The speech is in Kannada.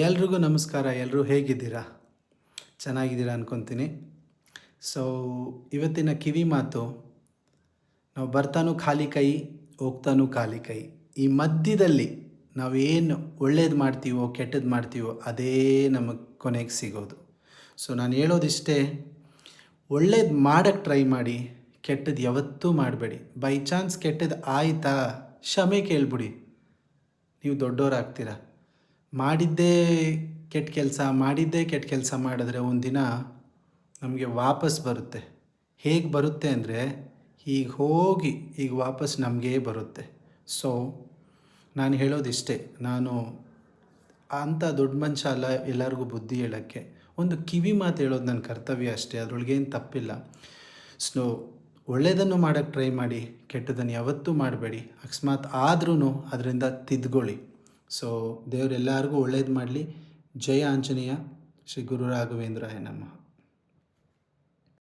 ಎಲ್ರಿಗೂ ನಮಸ್ಕಾರ. ಎಲ್ಲರೂ ಹೇಗಿದ್ದೀರಾ? ಚೆನ್ನಾಗಿದ್ದೀರಾ ಅನ್ಕೊತೀನಿ. ಸೊ ಇವತ್ತಿನ ಕಿವಿ ಮಾತು, ನಾವು ಬರ್ತಾನೂ ಖಾಲಿ ಕೈ, ಹೋಗ್ತಾನೂ ಖಾಲಿ ಕೈ. ಈ ಮಧ್ಯದಲ್ಲಿ ನಾವೇನು ಒಳ್ಳೇದು ಮಾಡ್ತೀವೋ ಕೆಟ್ಟದ್ದು ಮಾಡ್ತೀವೋ ಅದೇ ನಮಗೆ ಕೊನೆಗೆ ಸಿಗೋದು. ಸೊ ನಾನು ಹೇಳೋದಿಷ್ಟೇ, ಒಳ್ಳೇದು ಮಾಡೋಕ್ಕೆ ಟ್ರೈ ಮಾಡಿ, ಕೆಟ್ಟದ್ದು ಯಾವತ್ತೂ ಮಾಡಬೇಡಿ. ಬೈ ಚಾನ್ಸ್ ಕೆಟ್ಟದ್ದು ಆಯಿತಾ, ಕ್ಷಮೆ ಕೇಳ್ಬಿಡಿ, ನೀವು ದೊಡ್ಡವರಾಗ್ತೀರ. ಮಾಡಿದ್ದೇ ಕೆಟ್ಟ ಕೆಲಸ ಮಾಡಿದ್ರೆ ಒಂದಿನ ನಮಗೆ ವಾಪಸ್ ಬರುತ್ತೆ. ಹೇಗೆ ಬರುತ್ತೆ ಅಂದರೆ, ಈಗ ಹೋಗಿ ಈಗ ವಾಪಸ್ ನಮಗೇ ಬರುತ್ತೆ. ಸೊ ನಾನು ಹೇಳೋದಿಷ್ಟೇ, ನಾನು ಅಂಥ ದೊಡ್ಡ ಮನುಷ್ಯ ಅಲ್ಲ ಎಲ್ಲರಿಗೂ ಬುದ್ಧಿ ಹೇಳೋಕ್ಕೆ. ಒಂದು ಕಿವಿ ಮಾತು ಹೇಳೋದು ನನ್ನ ಕರ್ತವ್ಯ ಅಷ್ಟೇ, ಅದರೊಳಗೇನು ತಪ್ಪಿಲ್ಲ. ಸೊ ಒಳ್ಳೆಯದನ್ನು ಮಾಡೋಕ್ಕೆ ಟ್ರೈ ಮಾಡಿ, ಕೆಟ್ಟದ್ದನ್ನು ಯಾವತ್ತೂ ಮಾಡಬೇಡಿ. ಅಕಸ್ಮಾತ್ ಆದ್ರೂ ಅದರಿಂದ ತಿದ್ಕೊಳ್ಳಿ. ಸೊ ದೇವರೆಲ್ಲರಿಗೂ ಒಳ್ಳೇದು ಮಾಡಲಿ. ಜಯ ಆಂಜನೇಯ. ಶ್ರೀ ಗುರು ರಾಘವೇಂದ್ರಾಯ ನಮಃ.